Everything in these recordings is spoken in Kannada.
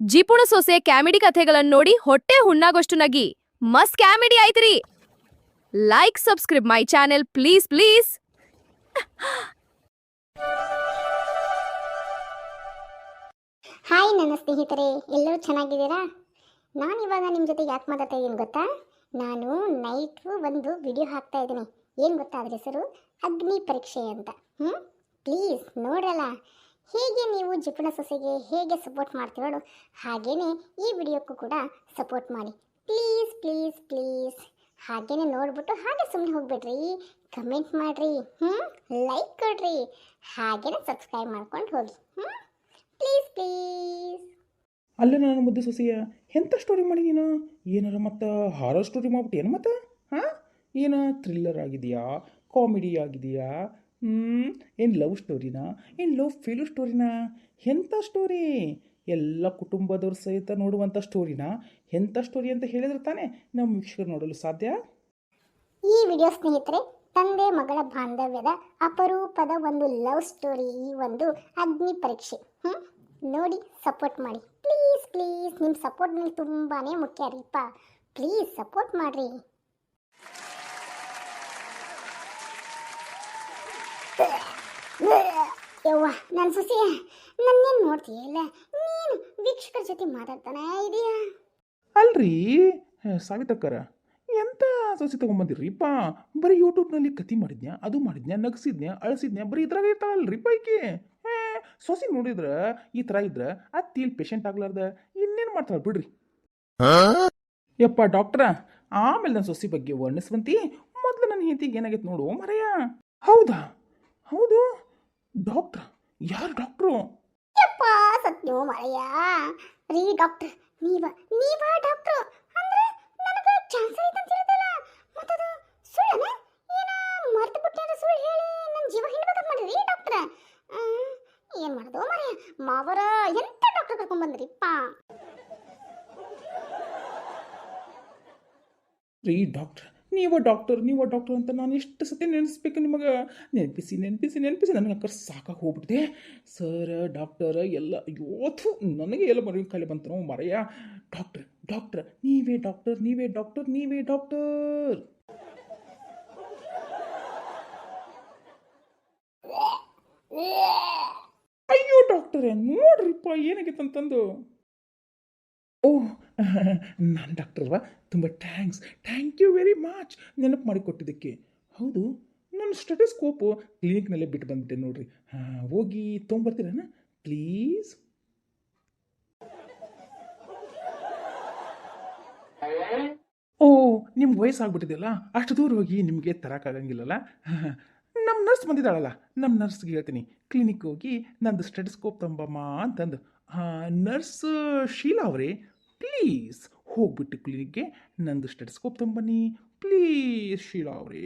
ಜಿಪುಣ ಸೊಸೆ ಕ್ಯಾಮಿಡಿ ಕಥೆಗಳನ್ನ ನೋಡಿ ಹೊಟ್ಟೆ ಹುಣ್ಣಾಗೋಷ್ಟು ನಗಿ ಮಸ್ತ್ ಕ್ಯಾಮಿಡಿ ಆಯ್ತ್ರಿ. Like subscribe my channel please please. Hi ನನ್ನ ಸ್ನೇಹಿತರೆ, ಎಲ್ಲರೂ ಚೆನ್ನಾಗಿದ್ದೀರಾ? ನಾನು ಇವಾಗ ನಿಮ್ಮ ಜೊತೆ ಯಾಕೆ ಮಾತಾಡ್ತಾ ಇದ್ದೀನಿ ಗೊತ್ತಾ? ನಾನು ನೈಟು ಒಂದು ವಿಡಿಯೋ ಹಾಕ್ತಾ ಇದ್ದೀನಿ. ಏನು ಗೊತ್ತಾ ಅದ್ರ ಹೆಸರು? ಅಗ್ನಿ ಪರೀಕ್ಷೆ ಅಂತ. ಪ್ಲೀಸ್ ನೋಡಲ್ಲ. ಹೇಗೆ ನೀವು ಜಿಪುಣ ಸೊಸೆಗೆ ಹೇಗೆ ಸಪೋರ್ಟ್ ಮಾಡ್ತೀರೋ ಹಾಗೇನೆ ಈ ವಿಡಿಯೋಕ್ಕೂ ಕೂಡ ಸಪೋರ್ಟ್ ಮಾಡಿ ಪ್ಲೀಸ್ ಪ್ಲೀಸ್ ಪ್ಲೀಸ್. ಹಾಗೇನೆ ನೋಡ್ಬಿಟ್ಟು ಹಾಗೆ ಸುಮ್ಮನೆ ಹೋಗ್ಬಿಡ್ರಿ, ಕಮೆಂಟ್ ಮಾಡಿರಿ, ಲೈಕ್ ಕೊಡ್ರಿ, ಹಾಗೇನೆ ಸಬ್ಸ್ಕ್ರೈಬ್ ಮಾಡ್ಕೊಂಡು ಹೋಗಿ ಪ್ಲೀಸ್ ಪ್ಲೀಸ್. ಅಲ್ಲ ನಾನು ಮುದ್ದೆ ಸೊಸೆಯ ಎಂಥ ಸ್ಟೋರಿ ಮಾಡಿ ನೀನು? ಏನಾರ ಮತ್ತು ಹಾರರ್ ಸ್ಟೋರಿ ಮಾಡ್ಬಿಟ್ಟು ಏನು ಮತ್ತು ಹಾಂ? ಏನು ಥ್ರಿಲ್ಲರ್ ಆಗಿದೆಯಾ, ಕಾಮಿಡಿ ಆಗಿದೆಯಾ, ಏನು ಲವ್ ಸ್ಟೋರಿನಾ, ಏನು ಲವ್ ಫೇಲ್ಯೂರ್ ಸ್ಟೋರಿನಾ? ಎಂಥ ಸ್ಟೋರಿ? ಎಲ್ಲ ಕುಟುಂಬದವ್ರ ಸಹಿತ ನೋಡುವಂಥ ಸ್ಟೋರಿನಾ? ಎಂಥ ಸ್ಟೋರಿ ಅಂತ ಹೇಳಿದ್ರೆ ತಾನೇ ನಮ್ಮ ವೀಕ್ಷಕರು ನೋಡಲು ಸಾಧ್ಯ. ಈ ವಿಡಿಯೋ ಸ್ನೇಹಿತರೆ ತಂದೆ ಮಗಳ ಬಾಂಧವ್ಯದ ಅಪರೂಪದ ಒಂದು ಲವ್ ಸ್ಟೋರಿ. ಈ ಒಂದು ಅಗ್ನಿ ಪರೀಕ್ಷೆ ನೋಡಿ ಸಪೋರ್ಟ್ ಮಾಡಿ ಪ್ಲೀಸ್ ಪ್ಲೀಸ್. ನಿಮ್ಮ ಸಪೋರ್ಟ್ ನನಗೆ ತುಂಬಾ ಮುಖ್ಯ ರೀಪ. ಪ್ಲೀಸ್ ಸಪೋರ್ಟ್ ಮಾಡಿರಿ. ಯವ್ವ ನನ್ನ ಸೊಸೆ, ನನ್ನೇನು ನೋಡ್ತೀಯಲ್ಲ ನೀನು? ವೀಕ್ಷಕರ ಜೊತೆ ಮಾತಾಡ್ತಾನೆ ಇದೆಯಾ? ಅಲ್ರಿ ಸಾವಿತಕ್ಕರ ಎಂಥ ಸೊಸೆ ತೊಗೊಂಬಂದಿರ್ರಿಪ್ಪ? ಬರೀ ಯೂಟ್ಯೂಬ್ನಲ್ಲಿ ಕತಿ ಮಾಡಿದ್ನ್ಯಾ, ಅದು ಮಾಡಿದ್ನ್ಯಾ, ನಗಿಸಿದ್ನ್ಯಾ, ಅಳಿಸಿದ್ನ್ಯಾ, ಬರೀ ಇದ್ರಾಗ ಇರ್ತಾಳಲ್ರಿ ಪೈಕಿ. ಸೊಸೆ ನೋಡಿದ್ರೆ ಈ ಥರ ಇದ್ರೆ ಅತ್ತಿಲ್ ಪೇಷಂಟ್ ಆಗ್ಲಾರ್ದ ಇನ್ನೇನು ಮಾಡ್ತಾಳೆ ಬಿಡ್ರಿ. ಯಪ್ಪ ಡಾಕ್ಟ್ರ, ಆಮೇಲೆ ನನ್ನ ಸೊಸೆ ಬಗ್ಗೆ ವರ್ಣಿಸುವಂತಿ, ಮೊದಲು ನನ್ನ ಹೆಂಡತಿಗೆ ಏನಾಗೈತೆ ನೋಡು ಮರೆಯ. ಹೌದಾ? ಹೌದು ಡಾಕ್ಟ್ರ? ಯಾರು ಡಾಕ್ಟ್ರು? ಯಪ್ಪ ಸತ್ಯೋ ಮರೆಯ ರೀ ಡಾಕ್ಟ್ರ್. ನೀವ ಡಾಕ್ಟ್ರು ಅಂದ್ರೆ ನನಗೆ ಚಾನ್ಸ್ ಐತೆ ಅಂತಿರೋದಲ್ಲ, ಮತ್ತದು ಸುಳ್ಳನ? ಏನ ಮರ್ತು ಬಿಟ್ಟೆ ಸುಳ್ಳು ಹೇಳಿ ನನ್ನ ಜೀವ ಹಿಂಡ್ಬೇಕಂತ ಮಾಡಿರಿ ಡಾಕ್ಟ್ರ? ಏನು ಮಾಡೋದು ಮರೆಯ? ಮಾವರ ಎಂತ ಡಾಕ್ಟರ್ ಕರ್ಕೊಂಡ್ ಬಂದ್ರಿಪ್ಪ? ರೀ ಡಾಕ್ಟ್ರ್, ನೀವು ಡಾಕ್ಟರ್ ಅಂತ ನಾನು ಎಷ್ಟು ಸತಿ ನೆನೆಸ್ಬೇಕು ನಿಮಗೆ? ನೆನಪಿಸಿ ನನಗೆ ಅಕ್ಕ ಸಾಕಾಗಿ ಹೋಗ್ಬಿಟ್ಟಿದೆ. ಸರ್ ಡಾಕ್ಟರ್ ಎಲ್ಲ ಇವತ್ತು ನನಗೆ ಎಲ್ಲ ಮರಿ ಕಾಯಿಲೆ ಬಂತು ನಾವು ಮರೆಯ. ಡಾಕ್ಟ್ರ್ ನೀವೇ ಡಾಕ್ಟರ್. ಅಯ್ಯೋ ಡಾಕ್ಟರೇ ನೋಡ್ರಿಪ್ಪ ಏನಾಗೈತೆ ಅಂತಂದು. ಓಹ್ ನಾನು ಡಾಕ್ಟರ್ವಾ, ತುಂಬ ಥ್ಯಾಂಕ್ ಯು ವೆರಿ ಮಚ್ ನೆನಪು ಮಾಡಿಕೊಟ್ಟಿದ್ದಕ್ಕೆ. ಹೌದು, ನನ್ನ ಸ್ಟೆಟಸ್ಕೋಪು ಕ್ಲಿನಿಕ್ನಲ್ಲೇ ಬಿಟ್ಟು ಬಂದ್ಬಿಟ್ಟೆ ನೋಡ್ರಿ. ಹೋಗಿ ತೊಗೊಂಬರ್ತೀರಣ್ಣ ಪ್ಲೀಸ್? ಓ ನಿಮ್ಗೆ ವಯಸ್ಸಾಗ್ಬಿಟ್ಟಿದೆಯಲ್ಲ, ಅಷ್ಟು ದೂರ ಹೋಗಿ ನಿಮಗೆ ತರೋಕ್ಕಾಗಂಗಿಲ್ಲಲ್ಲ. ನಮ್ಮ ನರ್ಸ್ ಬಂದಿದ್ದಾಳಲ್ಲ, ನಮ್ಮ ನರ್ಸ್ಗೆ ಹೇಳ್ತೀನಿ ಕ್ಲಿನಿಕ್ ಹೋಗಿ ನಂದು ಸ್ಟೆಟಸ್ಕೋಪ್ ತಂಬಮ್ಮ ಅಂತಂದು. ನರ್ಸ್ ಶೀಲಾ ಅವರೇ, ಪ್ಲೀಸ್ ಹೋಗ್ಬಿಟ್ಟು ಕ್ಲಿನಿಕ್ಗೆ ನಂದು ಸ್ಟೆಟಸ್ಕೋಪ್ ತಂಬನ್ನಿ ಪ್ಲೀಸ್ ಶೀಲಾ ಅವರೇ.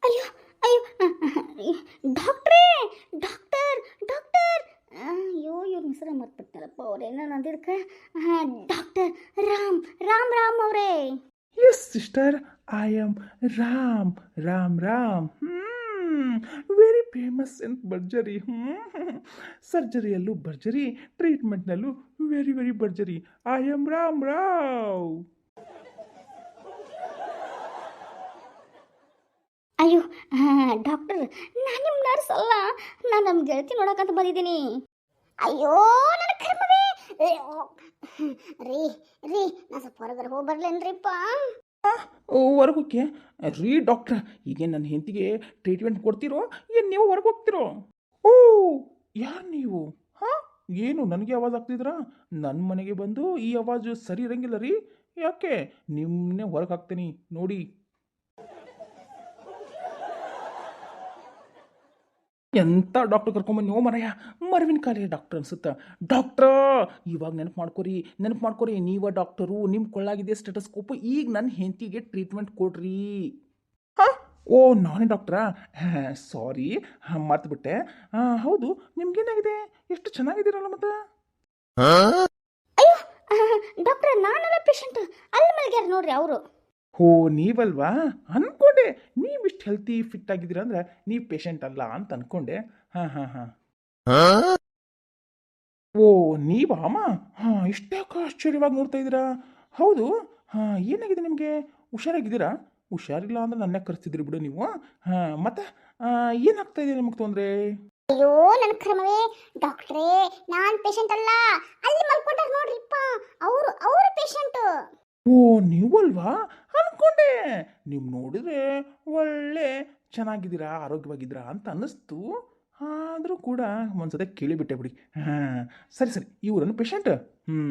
ಅಯ್ಯೋ ಅಯ್ಯೋ ಡಾಕ್ಟ್ರೇ, ಡಾಕ್ಟರ್ ಅಯ್ಯೋ ಇವ್ರ ಹೆಸರ ಮರ್ತ್ಬಿಡ್ತಾರಪ್ಪ. ಅವ್ರೇನ ನಂದಿದ್ಕ ಡಾಕ್ಟರ್ ರಾಮ್ ಅವರೇ. S sister, I am Ram. Very famous ಅಂತ ಭರ್ಜರಿ. ಸರ್ಜರಿಯಲ್ಲೂ ಭರ್ಜರಿ, ಟ್ರೀಟ್ಮೆಂಟ್ನಲ್ಲೂ ವೆರಿ ಭರ್ಜರಿ. I am Rao. ಅಯ್ಯೋ ಡಾಕ್ಟರ್, ನಾನು ನಿಮ್ಮ ನರ್ಸ್ ಅಲ್ಲ, ನಾನು ನಮ್ಮ ಗೆಳತಿ ನೋಡಕ್ಕಂತ ಬಂದಿದ್ದೀನಿ. ಅಯ್ಯೋ ನನ್ನ ಕರ್ಮವೇ. ರೀ ನಾನು ಸ್ವಲ್ಪ ಹೊರಗಡೆ ಹೋಗಿ ಬರ್ಲೇನ್ರಿಪ್ಪ? ಹೊರಗೋಕೆ ರೀ ಡಾಕ್ಟ್ರ? ಈಗ ನನ್ನ ಹೆಂಡತಿಗೆ ಟ್ರೀಟ್ಮೆಂಟ್ ಕೊಡ್ತಿರೋ ಏನು ನೀವು ಹೊರಗೆ ಹೋಗ್ತಿರೋ? ಓ ಯಾರು ನೀವು? ಏನು ನನಗೆ ಆವಾಜ್ ಆಗ್ತಿದ್ರಾ? ನನ್ನ ಮನೆಗೆ ಬಂದು ಈ ಆವಾಜು ಸರಿ ಇರಂಗಿಲ್ಲ ರೀ. ಯಾಕೆ ನಿಮ್ಮನ್ನೇ ಹೊರಗೆ ಹಾಕ್ತೀನಿ ನೋಡಿ. ಎಂಥ ಡಾಕ್ಟರ್ ಕರ್ಕೊಂಬಂದು ನೀವು ಮರೆಯ ಮರವಿನ ಕಾಲಿಗೆ ಡಾಕ್ಟರ್ ಅನ್ಸುತ್ತಾ? ಡಾಕ್ಟ್ರ ಇವಾಗ ನೆನಪು ಮಾಡ್ಕೊರಿ, ನೀವ ಡಾಕ್ಟರು, ನಿಮ್ಮ ಕೊಳ್ಳಾಗಿದೆ ಸ್ಟೆಟಸ್ಕೋಪು, ಈಗ ನನ್ನ ಹೆಂಡತಿಗೆ ಟ್ರೀಟ್ಮೆಂಟ್ ಕೊಡ್ರಿ. ಓ ನಾನೇ ಡಾಕ್ಟ್ರಾ? ಸಾರಿ ಮರ್ತುಬಿಟ್ಟೆ. ಹೌದು, ನಿಮ್ಗೇನಾಗಿದೆ? ಎಷ್ಟು ಚೆನ್ನಾಗಿದ್ದೀರಲ್ಲ ಮತ್ತೆ. ಅಯ್ಯೋ ಡಾಕ್ಟರ್, ನಾನೆಲ್ಲ ಪೇಷಂಟ್, ಅಲ್ಲಿ ಮಲ್ಗ್ಯಾರ ನೋಡ್ರಿ ಅವರು. ಓ ನೀವಲ್ವಾ? ಅಂದ್ಕೊಂಡೆ ನೀವಿಷ್ಟು ಹೆಲ್ತಿ ಫಿಟ್ ಆಗಿದ್ದೀರ ಅಂದರೆ ನೀವು ಪೇಷಂಟ್ ಅಲ್ಲ ಅಂತ ಅಂದ್ಕೊಂಡೆ. ಹಾಂ ಹಾಂ ಹಾಂ ಓ ನೀವಾ ಅಮ್ಮ ಹಾಂ ಇಷ್ಟ್ಯಾಕೆ ಆಶ್ಚರ್ಯವಾಗಿ ನೋಡ್ತಾ ಇದ್ದೀರಾ ಹೌದು ಹಾಂ ಏನಾಗಿದೆ ನಿಮಗೆ ಹುಷಾರಾಗಿದ್ದೀರಾ ಹುಷಾರಿಲ್ಲ ಅಂದ್ರೆ ನನ್ನೇ ಕರೆಸ್ತಿದ್ರಿ ಬಿಡು ನೀವು ಹಾಂ ಮತ್ತೆ ಏನಾಗ್ತಾ ಇದೆ ನಿಮಗೆ ತೊಂದರೆ ಅಯ್ಯೋ ನನ್ನ ಕರ್ಮವೇ ಡಾಕ್ಟ್ರೇ ನಾನು ಪೇಷಂಟ್ ಅಲ್ಲ ಅಲ್ಲಿ ಮಲ್ಕೊಂಡಾರ ನೋಡ್ರಿಪ್ಪ ಅವ್ರ ಪೇಷಂಟು ಓ ನೀವಲ್ವಾ ಅನ್ಕೊಂಡೆ ನೀವು ನೋಡಿದ್ರೆ ಒಳ್ಳೆ ಚೆನ್ನಾಗಿದ್ದೀರಾ ಆರೋಗ್ಯವಾಗಿದ್ದೀರಾ ಅಂತ ಅನ್ನಿಸ್ತು ಆದರೂ ಕೂಡ ಒಂದ್ಸತಿ ಕೇಳಿಬಿಟ್ಟೆ ಬಿಡಿ ಹಾಂ ಸರಿ ಸರಿ ಇವರನ್ನು ಪೇಷಂಟ್ ಹ್ಞೂ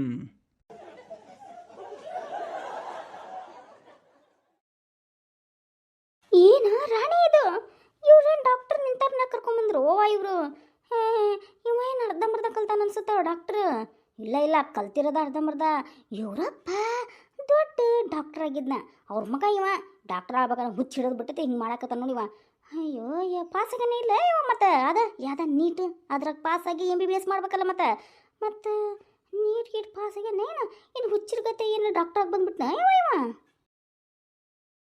ಏನ ರಾಣಿ ಇದು ಇವ್ರೇನು ಡಾಕ್ಟರ್ ನಿಂತಾರನ್ನ ಕರ್ಕೊಂಬಂದ್ರು ಓವ ಇವರು ಇವ ಏನು ಅರ್ಧಂಬರ್ಧ ಕಲ್ತಾನ ಅನ್ಸುತ್ತ ಡಾಕ್ಟ್ರ್ ಇಲ್ಲ ಕಲ್ತಿರೋದ ಅರ್ಧಂಬರ್ಧ ಇವರಪ್ಪ ದೊಡ್ಡ ಡಾಕ್ಟರ್ ಆಗಿದ್ನ ಅವ್ರ ಮಗ ಇವ ಡಾಕ್ಟರ್ ಆಗ್ಬೇಕಾದ್ರೆ ಹುಚ್ಚ ಹಿಡಿದು ಬಿಟ್ಟೈತೆ ಹಿಂಗೆ ಮಾಡಾಕತ್ತ ನೋಡಿ ಇವ ಅಯ್ಯೋ ಪಾಸ್ ಆಗನೇ ಇಲ್ಲ ಇವ ಮತ್ತೆ ಅದ ಯಾವ್ದ ನೀಟ್ ಅದ್ರಾಗ ಪಾಸ್ ಆಗಿ MBBS ಮಾಡ್ಬೇಕಲ್ಲ ಮತ್ತೆ ನೀಟ್ ಗೀಟ್ ಪಾಸ್ ಆಗ್ಯಾನೇನು ಏನು ಹುಚ್ಚಿರ್ಗತ್ತೆ ಏನು ಡಾಕ್ಟರ್ ಆಗಿ ಬಂದ್ಬಿಟ್ನ ಇವ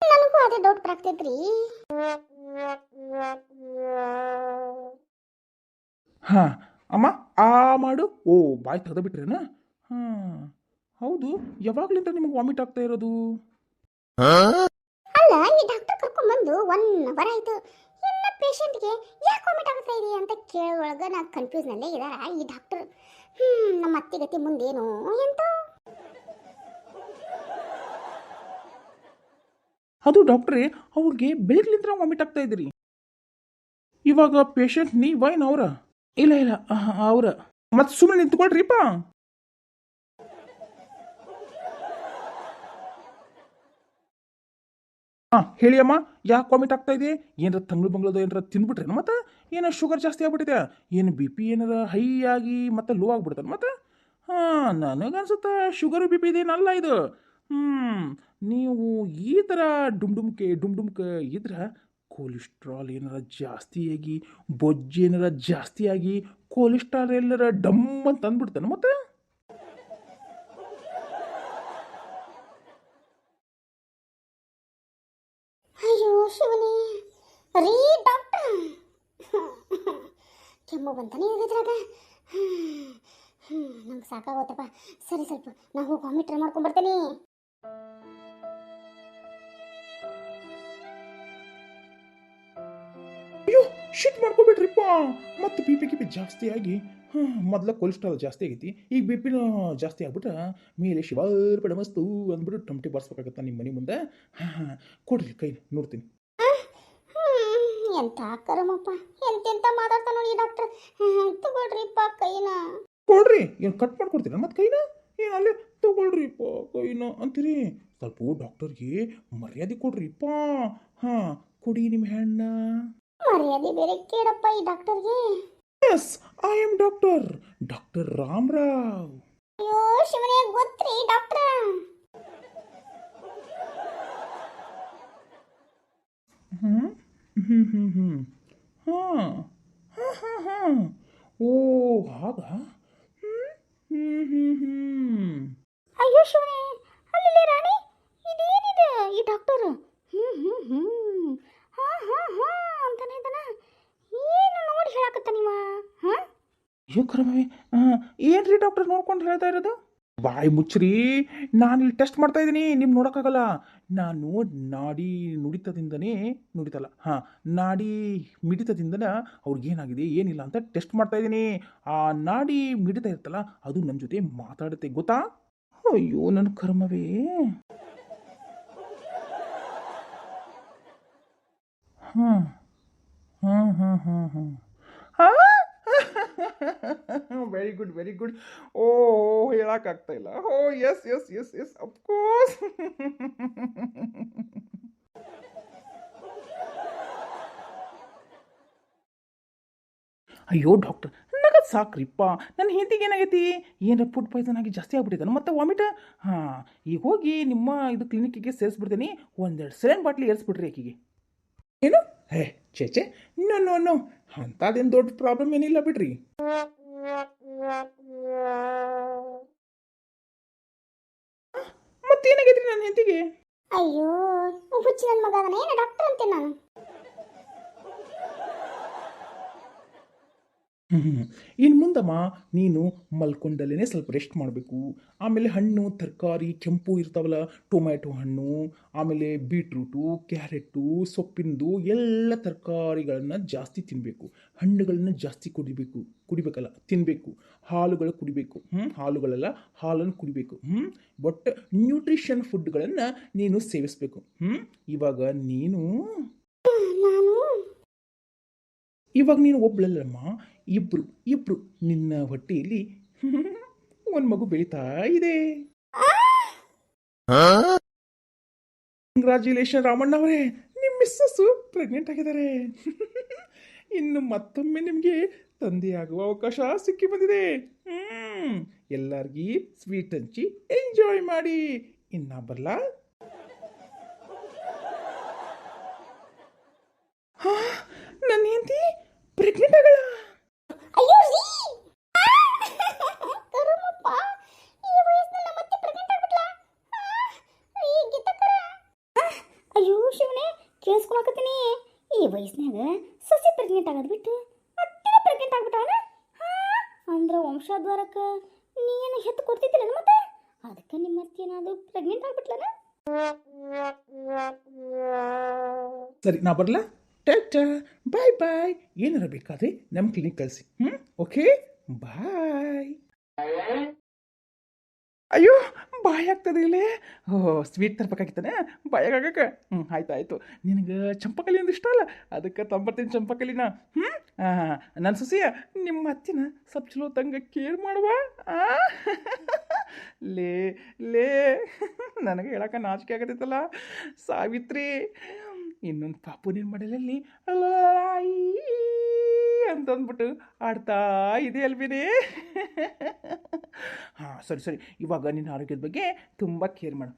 ನನಗೂ ಅದೇ ಡೌಟ್ ಬರಾಕ್ತೈತ್ರಿ ಹಾಂ ಅಮ್ಮ ಆ ಮಾಡು ಓ ಬಾಯಿ ತೆಗೆದು ಬಿಟ್ರೇನ ಹಾಂ ಹೌದು ಯಾವಾಗಲಿಂದ ನಿಮಗೆ ವಾಮಿಟ್ ಆಗ್ತಾ ಇರೋದು ಅಲ್ಲ ಈ ಡಾಕ್ಟರ್ ಕರ್ಕೊಂಡ್ಬಂದು 1 ಅವರ್ ಆಯ್ತು ಎಲ್ಲ ಪೇಷಂಟ್ಗೆ ಯಾಕೆ ವಾಮಿಟ್ ಆಗ್ತಾ ಇದೆ ಅಂತ ಕೇಳೋಳಗ ನಾ ಕನ್ಫ್ಯೂಸ್ನಲ್ಲೇ ಇದಾರ ಈ ಡಾಕ್ಟರ್ ನಮ್ಮ ಅತ್ತಿಗತಿ ಮುಂದೇನು ಎಂತ ಅದು ಡಾಕ್ಟ್ರೇ ಅವ್ರಿಗೆ ಬೆಳಗ್ಲಿಂದ ವಾಮಿಟ್ ಆಗ್ತಾ ಇದ್ದೀರಿ ಇವಾಗ ಪೇಷಂಟ್ ನೀವಾ ಏನು ಅವರ ಇಲ್ಲ ಅವರ ಮತ್ತೆ ಸುಮ್ಮನೆ ನಿಂತ್ಕೊಳ್ರಿಪ್ಪ ಹಾಂ ಹೇಳಿ ಅಮ್ಮ ಯಾಕೆ ವಾಮಿಟ್ ಆಗ್ತಾ ಇದೆ ಏನಾರ ತಂಗ್ಳು ಬಂಗ್ಳದು ಏನಾರ ತಿಂದ್ಬಿಟ್ರೇನು ಮತ್ತೆ ಏನೋ ಶುಗರ್ ಜಾಸ್ತಿ ಆಗ್ಬಿಟ್ಟಿದೆ ಏನು BP ಏನಾರ ಹೈ ಆಗಿ ಮತ್ತೆ ಲೋ ಆಗ್ಬಿಡ್ತಾನೆ ಮತ್ತೆ ಹಾಂ ನನಗನ್ಸುತ್ತೆ ಶುಗರು BP ಇದೇನಲ್ಲ ಇದು ನೀವು ಈ ಥರ ಡುಮ್ಡುಮ್ಕೆ ಇದ್ರೆ ಕೊಲೆಸ್ಟ್ರಾಲ್ ಏನಾರ ಜಾಸ್ತಿಯಾಗಿ ಬೊಜ್ಜು ಏನಾರ ಜಾಸ್ತಿಯಾಗಿ ಕೊಲೆಸ್ಟ್ರಾಲ್ ಎಲ್ಲರ ಡಮ್ ಅಂತ ಅಂದ್ಬಿಡ್ತಾನೆ ಮತ್ತೆ ಅಯ್ಯೋ ಶಿವನೇ ರೀ ಡಾಕ್ಟರ್ ಕೆಮ್ಮು ಬಂತಾನೆ ಇದ್ರಾಗ ನಂಗೆ ಸಾಕಾಗೋತಪ್ಪ ಸರಿ ಸ್ವಲ್ಪ ನಾ ಹೋಗಿ ವಾಮಿಟ್ ಮಾಡ್ಕೊಂಡ್ಬರ್ತೇನೆ ಅಯ್ಯೋ ಶಿಟ್ ಮಾಡ್ಕೊಬಿಟ್ರಿಪ್ಪ ಮತ್ತೆ BP ಜಾಸ್ತಿ ಆಗಿ ಮೊದಲ ಕೊಲೆಸ್ಟ್ರಾಲ್ ಜಾಸ್ತಿ ಆಗೈತಿ ಈಗ BP ಜಾಸ್ತಿ ಆಗ್ಬಿಟ್ರೆ ಮೇಲೆ ಶಿವಾರ್ಪಡೆ ಮಸ್ತು ಅಂದ್ಬಿಟ್ಟು ಟಮಟಿ ಬಾರಿಸ್ಬೇಕಾಗತ್ತ ನಿಮ್ಮ ಮನೆ ಮುಂದೆ ಹಾಂ ಕೊಡ್ರಿ ಕೈ ನೋಡ್ತೀನಿ ಎಂತ ಕರಮಪ್ಪ ಎಂತೆಂತ ಮಾತಾಡ್ತಾನ ನೋಡಿ ಡಾಕ್ಟರ್ ತಗೊಳ್ರಿಪ್ಪ ಕೈನ ಕೊಡ್ರಿ ಏನು ಕಟ್ ಮಾಡ್ಕೊಡ್ತೀರ ಮತ್ತೆ ಕೈನ ಏನು ಅಲ್ಲೇ ತಗೊಳ್ರಿಪ್ಪ ಕೈನ ಅಂತೀರಿ ಸ್ವಲ್ಪ ಡಾಕ್ಟರ್ಗೆ ಮರ್ಯಾದೆ ಕೊಡ್ರಿಪ್ಪ ಹಾಂ ಕೊಡಿ ನಿಮ್ಮ ಹೆಣ್ಣ ಮರ್ಯಾದೆ ಬೇರೆ ಕೇಳಪ್ಪ ಈ ಡಾಕ್ಟರ್ಗೆ yes I am doctor Ramarao ಅಯ್ಯೋ ಶಿವನೇ ಗೊತ್ತ್ರಿ ಡಾಕ್ಟರ್ ಹಾಂ ಹಾಂ ಓ ಹಾಗ ಅಯ್ಯೋ ಶಿವನೇ ಅಲ್ಲಿ ರಾಣಿ ಇದೇನಿದೆ ಈ ಡಾಕ್ಟರ್ ಅಂತಾನೆ ಇದ್ದಾನ ಏನು ನೋಡಿ ಹೇಳಕತ್ತ ನೀವ ಅಯ್ಯೋ ಕರಮೇ ಏನ್ರಿ ಡಾಕ್ಟರ್ ನೋಡ್ಕೊಂಡು ಹೇಳ್ತಾ ಇರೋದು ಬಾಯಿ ಮುಚ್ಚ್ರಿ ನಾನು ಇಲ್ಲಿ ಟೆಸ್ಟ್ ಮಾಡ್ತಾ ಇದ್ದೀನಿ ನಿಮ್ಗೆ ನೋಡೋಕ್ಕಾಗಲ್ಲ ನಾನು ನಾಡಿ ನುಡಿತಲ್ಲ ಹಾಂ ನಾಡಿ ಮಿಡಿತದಿಂದನೇ ಅವ್ರಿಗೇನಾಗಿದೆ ಏನಿಲ್ಲ ಅಂತ ಟೆಸ್ಟ್ ಮಾಡ್ತಾ ಇದ್ದೀನಿ ಆ ನಾಡಿ ಮಿಡಿತ ಇರ್ತಲ್ಲ ಅದು ನನ್ನ ಜೊತೆ ಮಾತಾಡುತ್ತೆ ಗೊತ್ತಾ ಅಯ್ಯೋ ನನ್ನ ಕರ್ಮವೇ ಹಾಂ ಹಾಂ ಹಾಂ ಹಾಂ ಹಾಂ ವೆರಿ ಗುಡ್ ಓ ಹೇಳಕ್ಕಾಗ್ತಾ ಇಲ್ಲ ಓ ಎಸ್ ಅಫ್ಕೋರ್ಸ್ ಅಯ್ಯೋ ಡಾಕ್ಟರ್ ನಗದು ಸಾಕ್ರಿಪ್ಪ ನನ್ನ ಹೆಂಡತಿಗೆ ಏನಾಗೈತಿ ಏನರ ಫುಡ್ ಪಾಯ್ಸನ್ ಆಗಿ ಜಾಸ್ತಿ ಆಗ್ಬಿಟ್ಟಿದ್ದಾನೆ ಮತ್ತೆ ವಾಮಿಟ ಹಾಂ ಈಗ ಹೋಗಿ ನಿಮ್ಮ ಇದು ಕ್ಲಿನಿಕ್ಕಿಗೆ ಸೇರಿಸ್ಬಿಡ್ತೀನಿ 1-2 ಸೆಲೆನ್ ಬಾಟ್ಲಿ ಏರಿಸ್ಬಿಡ್ರಿ ಆಕಿಗೆ ಏನು ಹೇ ಚೇಚೆ ನೋ ಅಂಥದ್ದೇನು ದೊಡ್ಡ ಪ್ರಾಬ್ಲಮ್ ಏನಿಲ್ಲ ಬಿಡ್ರಿ ಮತ್ತೇನಾಗೈತ್ರಿ ನನ್ನ ಹೆಂಡತಿಗೆ ಅಯ್ಯೋ ಹುಚ್ಚಿ ನನ್ನ ಮಗ ಅದನ್ನ ಏನು ಡಾಕ್ಟರ್ ಅಂತೆ ನಾನು ಇನ್ನು ಮುಂದಮ್ಮ ನೀನು ಮಲ್ಕೊಂಡಲ್ಲೇ ಸ್ವಲ್ಪ ರೆಸ್ಟ್ ಮಾಡಬೇಕು. ಆಮೇಲೆ ಹಣ್ಣು ತರಕಾರಿ ಕೆಂಪು ಇರ್ತಾವಲ್ಲ, ಟೊಮ್ಯಾಟೊ ಹಣ್ಣು, ಆಮೇಲೆ ಬೀಟ್ರೂಟು, ಕ್ಯಾರೆಟು, ಸೊಪ್ಪಿಂದು ಎಲ್ಲ ತರಕಾರಿಗಳನ್ನು ಜಾಸ್ತಿ ತಿನ್ನಬೇಕು. ಹಣ್ಣುಗಳನ್ನ ಜಾಸ್ತಿ ಕುಡಿಬೇಕಲ್ಲ, ತಿನ್ನಬೇಕು. ಹಾಲುಗಳು ಕುಡಿಬೇಕು. ಹಾಲುಗಳೆಲ್ಲ ಹಾಲನ್ನು ಕುಡಿಬೇಕು. ಬಟ್ ನ್ಯೂಟ್ರಿಷನ್ ಫುಡ್ಗಳನ್ನು ನೀನು ಸೇವಿಸಬೇಕು. ಇವಾಗ ನೀನು ನಾನು ಇವಾಗ ನೀನು ಒಬ್ಳಲ್ಲಮ್ಮ, ಇಬ್ರು ನಿನ್ನ ಹೊಟ್ಟೆಯಲ್ಲಿ ಒಂದು ಮಗು ಬೆಳೀತಾ ಇದೆ. ಕಂಗ್ರಾಚ್ಯುಲೇಷನ್ ರಾಮಣ್ಣ ಅವರೇ, ನಿಮ್ಮ ಮಿಸ್ಸಸ್ಸು ಪ್ರೆಗ್ನೆಂಟ್ ಆಗಿದ್ದಾರೆ. ಇನ್ನು ಮತ್ತೊಮ್ಮೆ ನಿಮಗೆ ತಂದೆಯಾಗುವ ಅವಕಾಶ ಸಿಕ್ಕಿ ಬಂದಿದೆ. ಎಲ್ಲರಿಗೂ ಸ್ವೀಟ್ ಹಂಚಿ ಎಂಜಾಯ್ ಮಾಡಿ. ಇನ್ನ ಬರಲಾ? ನನ್ನ ಹೆಂಡತಿ ಪ್ರೆಗ್ನೆಂಟ್ ಆಗಲ್ಲ? ಅಯ್ಯೋ ರೀ ಕರುಮಪ್ಪ, ಈ ವಯಸ್ಸಿನಲ್ಲಿ ಮತ್ತೆ ಪ್ರೆಗ್ನೆಂಟ್ ಆಗ್ಬಿಟ್ಲಾ? ಈ ಗೀತಕ್ಕರ ಅಯ್ಯೋ ಶಿವನೇ, ಕೇಳಿಸ್ಕೊಳಕತ್ತೀನಿ. ಈ ವಯಸ್ಸಿನಾಗ ಸಸಿ ಪ್ರೆಗ್ನೆಂಟ್ ಆಗೋದು ಬಿಟ್ಟು ಮತ್ತೆ ಪ್ರೆಗ್ನೆಂಟ್ ಆಗ್ಬಿಟ್ಟಾನ. ಅಂದ್ರೆ ವಂಶಾದ್ವಾರಕ್ಕೆ ನೀನು ಹೆತ್ತು ಕೊಡ್ತಿದ್ದಿಲ್ಲ ಮತ್ತೆ, ಅದಕ್ಕೆ ನಿಮ್ಮ ಅತ್ತೇನಾದ್ರು ಪ್ರೆಗ್ನೆಂಟ್ ಆಗ್ಬಿಟ್ಲನ? ಸರಿ, ನಾ ಬರಲಾ? ಟಾಟಾ, ಬಾಯ್ ಬಾಯ್. ಏನಾರ ಬೇಕಾದ್ರೆ ನಮ್ಮ ಕ್ಲಿನಿಕ್ ಕಳಿಸಿ. ಓಕೆ, ಬಾಯ್. ಅಯ್ಯೋ, ಬಾಯ್ ಆಗ್ತದೆ ಇಲ್ಲೇ. ಸ್ವೀಟ್ ತರ್ಬೇಕಾಗಿತ್ತಾನೆ ಬಾಯಾಗಕ್ಕೆ. ಆಯ್ತು. ನಿನಗೆ ಚಂಪಕಲಿ ಒಂದು ಇಷ್ಟ ಅಲ್ಲ, ಅದಕ್ಕೆ ತಂಬರ್ತೀನಿ ಚಂಪಕಲಿನ. ನನ್ನ ಸೊಸೆಯ ನಿಮ್ಮ ಅತ್ತಿನ ಸ್ವಲ್ಪ ಚಲೋ ತಂಗ ಕೇರ್ ಮಾಡುವ. ಲೇ ಲೇ ನನಗೆ ಹೇಳಕ್ಕೆ ನಾಚಿಕೆ ಆಗತ್ತೈತಲ್ಲ ಸಾವಿತ್ರಿ. ಇನ್ನೊಂದು ಪಾಪು ನಿನ್ನ ಮಡಲಲ್ಲಿ ಅಂತಂದ್ಬಿಟ್ಟು ಆಡ್ತಾ ಇದೆ ಅಲ್ವೇನೆ. ಸರಿ, ಇವಾಗ ನಿನ್ನ ಆರೋಗ್ಯದ ಬಗ್ಗೆ ತುಂಬ ಕೇರ್ ಮಾಡು.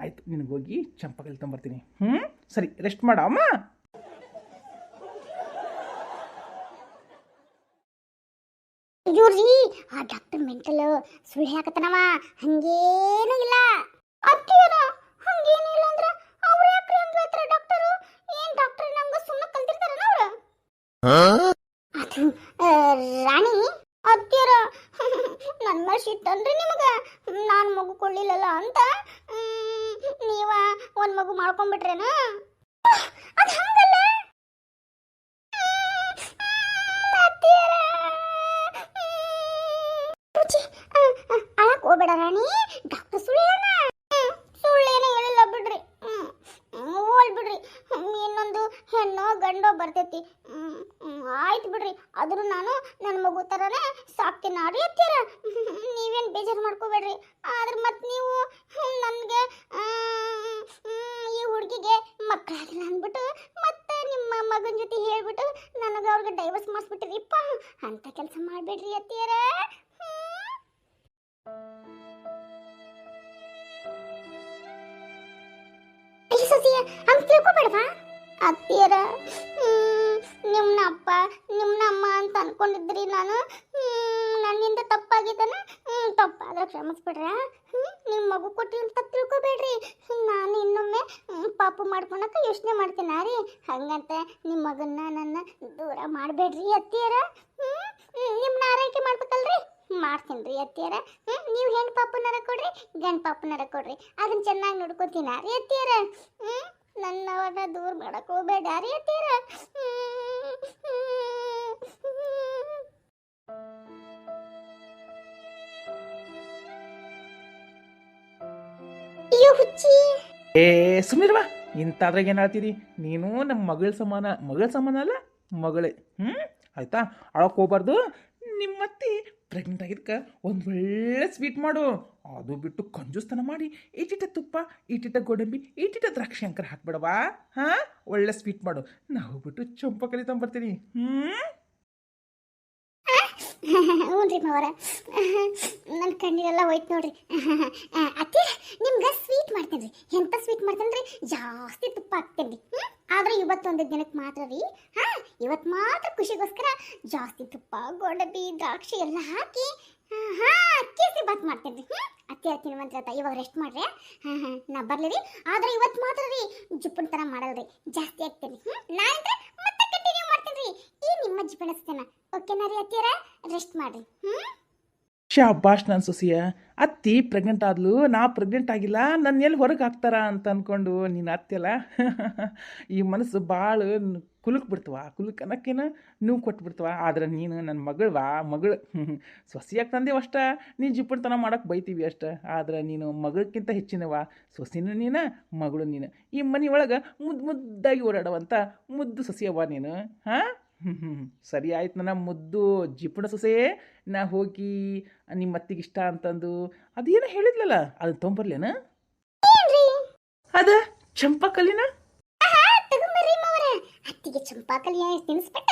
ಆಯಿತು, ನಿನಗೋಗಿ ಚಂಪಕಲಿ ತಂಬರ್ತೀನಿ. ಸರಿ, ರೆಸ್ಟ್ ಮಾಡ ಅಮ್ಮ. ಅಯ್ಯೋ ರೀ, ಆ ಡಾಕ್ಟರ್ ಮೆಂಟಲ್ ಸುಳ್ಳು ಹಾಕತ್ತನವ. ಹಂಗೇನೂ ಇಲ್ಲ ಅತ್ತಿಯರ, ಹಂಗೇನೂ ಇಲ್ಲ ಅಂದ್ರೆ ಅವ್ರು ಯಾಕ್ರಿ ಹಂಗ ಹೇಳ್ತಾರೆ ಡಾಕ್ಟರು? ಏನ್ ಡಾಕ್ಟರ್ ನಮ್ಗೆ ಸುಮ್ಮನೆ ಕಲ್ತಿರ್ತಾರನ ಅವ್ರು? ಅದು ರಾಣಿ ಅತ್ತಿಯರ, ನನ್ನ ಸಿಟ್ಟನ್ರಿ ನಿಮಗೆ, ನಾನು ಮಗು ಕೊಳ್ಳಿಲ್ಲಲ್ಲ ಅಂತ ನೀವ ಒಂದು ಮಗು ಮಾಡ್ಕೊಂಡ್ಬಿಟ್ರೇನ? ಅದು ಹಂಗಲ್ಲ ಅಳಕ್ ಹೋಗ್ಬೇಡ ರಾಣಿ, ಡಾಕ್ಟರ್ ಸುಳ್ಳೇನ ಹೇಳಿಲ್ಲ ಬಿಡ್ರಿ. ಹೋಲ್ ಬಿಡ್ರಿ, ಇನ್ನೊಂದು ಹೆಣ್ಣೋ ಗಂಡೋ ಬರ್ತೈತಿ. ಆಯ್ತು ಬಿಡ್ರಿ, ಆದ್ರೂ ನಾನು ನನ್ನ ಮಗು ಥರನೇ ಸಾಕ್ತೀನಿ ರೀ ಅತ್ತೀರ. ನೀವೇನು ಬೇಜಾರು ಮಾಡ್ಕೋಬೇಡ್ರಿ. ಆದ್ರೆ ಮತ್ತೆ ನೀವು ನನಗೆ ಈ ಹುಡುಗಿಗೆ ಮಕ್ಕಳಾಗಿಲ್ಲ ಅಂದ್ಬಿಟ್ಟು ಮತ್ತೆ ನಿಮ್ಮ ಮಗನ ಜೊತೆ ಹೇಳ್ಬಿಟ್ಟು ನನಗೆ ಅವ್ರಿಗೆ ಡೈವರ್ಸ್ ಮಾಡಿಸ್ಬಿಟ್ಟಿರಿಪ್ಪ. ಅಂತ ಕೆಲಸ ಮಾಡಬೇಡ್ರಿ ಅತ್ತೀರ. ಸಸಿಯ ಹಂಗೆ ತಿಳ್ಕೊಬೇಡವಾ ಅತ್ತಿಯರ? ನಿಮ್ಮನ್ನ ಅಪ್ಪ ನಿಮ್ಮನ್ನ ಅಮ್ಮ ಅಂತ ಅನ್ಕೊಂಡಿದ್ರಿ ನಾನು. ನನ್ನಿಂದ ತಪ್ಪಾಗಿದ್ದಾನೆ, ತಪ್ಪಾದ್ರೆ ಕ್ಷಮಿಸ್ಬಿಡ್ರ. ನಿಮ್ಮ ಮಗು ಕೊಟ್ಟಿ ಅಂತ ತಿಳ್ಕೊಬೇಡ್ರಿ. ನಾನು ಇನ್ನೊಮ್ಮೆ ಪಾಪು ಮಾಡ್ಕೊಳಕ್ಕೆ ಯೋಚನೆ ಮಾಡ್ತೀನಿ ರೀ. ಹಂಗಂತ ನಿಮ್ಮ ಮಗನ್ನ ನನ್ನ ದೂರ ಮಾಡಬೇಡ್ರಿ ಅತ್ತಿಯರ. ನಿಮ್ಮನ್ನ ಆರೈಕೆ ಮಾಡ್ಬೇಕಲ್ರಿ, ಮಾಡ್ತೀನಿ ರೀ ಅತ್ತಿಯರ. ನೀವು ಹೆಣ್ಣು ಪಾಪನಾರ ಕೊಡ್ರಿ, ಗಂಡು ಪಾಪನಾರ ಕೊಡ್ರಿ, ಅದನ್ನ ಚೆನ್ನಾಗಿ ನೋಡ್ಕೊತೀನ ರೀ ಅತ್ತಿಯರ. ನನ್ನವ್ರನ್ನ ದೂರ ಮಾಡಕ್ಕೆ ಹೋಗ್ಬೇಡ ರೀ ಅತ್ತಿಯರ. ಅಯ್ಯೋ ಹುಚ್ಚಿ, ಸುಮ್ಮನಿರ್ವಾ. ಇಂಥದ್ರಾಗ ಏನು ಹೇಳ್ತೀರಿ ನೀನು? ನಮ್ಮ ಮಗಳ ಸಮಾನ ಅಲ್ಲ, ಮಗಳೇ. ಆಯ್ತಾ, ಅಳಕ್ಕೆ ಹೋಗ್ಬಾರ್ದು. ನಿಮ್ಮತ್ತಿ ಪ್ರೆಗ್ನೆಂಟ್ ಆಗಿದ್ದಕ್ಕೆ ಒಂದು ಒಳ್ಳೆ ಸ್ವೀಟ್ ಮಾಡು. ಅದು ಬಿಟ್ಟು ಕಂಜೂಸ್ತನ ಮಾಡಿ ಈಟಿಟ ತುಪ್ಪ, ಈಟಿಟ ಗೋಡಂಬಿ, ಈಟಿಟ ದ್ರಾಕ್ಷಿ ಅಂಕರ ಹಾಕ್ಬೇಡವಾ. ಒಳ್ಳೆ ಸ್ವೀಟ್ ಮಾಡು. ನಾವು ಬಿಟ್ಟು ಚಂಪಕಲಿ ತಂಬರ್ತೀನಿ. ಹ್ಞೂ ರೀ ಮಾವರ, ನನ್ನ ಕಣ್ಣೀರೆಲ್ಲ ಹೋಯ್ತು ನೋಡ್ರಿ. ಅತ್ತೆ, ನಿಮ್ಗೆ ಸ್ವೀಟ್ ಮಾಡ್ತೇನೆ ರೀ. ಎಂಥ ಸ್ವೀಟ್ ಮಾಡ್ತೇನೆ ರೀ? ಜಾಸ್ತಿ ತುಪ್ಪ ಹಾಕ್ತೇನೆ ರೀ. ಆದ್ರೆ ಇವತ್ತೊಂದು ದಿನಕ್ಕೆ ಮಾತ್ರ ರೀ. ಇವತ್ತು ಮಾತ್ರ ಖುಷಿಗೋಸ್ಕರ ಜಾಸ್ತಿ ತುಪ್ಪ, ಗೋಡಂಬಿ, ದ್ರಾಕ್ಷಿ ಎಲ್ಲ ಹಾಕಿ ಕೇಸರಿ ಬಾತ್ ಮಾಡ್ತೇನೆ ರೀ. ಅತ್ತೆ ಹೇಳ್ತೀನಿ ಮಂತ್ರ, ಇವಾಗ ರೆಸ್ಟ್ ಮಾಡ್ರಿ. ನಾ ಬರ್ಲಿ ರೀ. ಆದ್ರೆ ಇವತ್ತು ಮಾತ್ರ ರೀ ಜುಪ್ಪನ ಥರ ಮಾಡಲ್ರಿ, ಜಾಸ್ತಿ ಆಗ್ತೇನೆ. ನಾನಂದ್ರೆ ಮತ್ತೆ ಕಂಟಿನ್ಯೂ ಮಾಡ್ತೀನಿ ರೀ. ಮಾಡಿ ಈ ನಿಮ್ಮ ಬೆಳೆಸ್ತೇನೆ ಓಕೆನಾ ರೀ ಅತ್ತಿಯರ ರೆಸ್ಟ್ ಮಾಡ್ರಿ ಶಾಬಾಷ್ ನನ್ನ ಸೊಸಿಯ ಅತ್ತಿ ಪ್ರೆಗ್ನೆಂಟ್ ಆದ್ಲು ನಾ ಪ್ರೆಗ್ನೆಂಟ್ ಆಗಿಲ್ಲ ನನ್ನ ಎಲ್ಲಿ ಹೊರಗೆ ಹಾಕ್ತಾರ ಅಂತ ಅಂದ್ಕೊಂಡು ನೀನು ಅತ್ತೆಲ್ಲ ಈ ಮನಸ್ಸು ಭಾಳ ಕುಲುಕ್ ಬಿಡ್ತವ ಕುಲುಕ್ ಅನ್ನಕ್ಕೇನ ನೀವು ಕೊಟ್ಬಿಡ್ತವ ಆದ್ರೆ ನೀನು ನನ್ನ ಮಗಳವಾ ಮಗಳು ಸೊಸಿಯಾಗಿ ತಂದೇವ ಅಷ್ಟ ನೀನು ಜಿಪ್ಪಣ್ತನ ಮಾಡಕ್ಕೆ ಬೈತೀವಿ ಅಷ್ಟ ಆದ್ರೆ ನೀನು ಮಗಳಕ್ಕಿಂತ ಹೆಚ್ಚಿನವ ಸೊಸಿನೂ ನೀನು ಮಗಳು ನೀನು ಈ ಮನೆ ಒಳಗೆ ಮುದ್ದಾಗಿ ಓಡಾಡುವಂಥ ಮುದ್ದು ಸೊಸಿಯವ್ವ ನೀನು ಹಾಂ ಸರಿ ಆಯ್ತು ನನ್ನ ಮುದ್ದು ಜಿಪುಣ ಸೊಸೆ ನಾ ಹೋಗಿ ನಿಮ್ಮ ಅತ್ತಿಗೆ ಇಷ್ಟ ಅಂತಂದು ಅದೇನೋ ಹೇಳಿದ್ಲಲ್ಲ ಅದು ತೊಂಬರ್ಲೇನ ಅದ ಚಂಪಾಕಲ್ಲಿನ ತಗೊಂಬರ್ರಿ ಮಾವರ ಅತ್ತಿಗೆ ಚಂಪಾಕಲಿ ತಿನ್ನಿಸ್ಬಿಟ್ಟ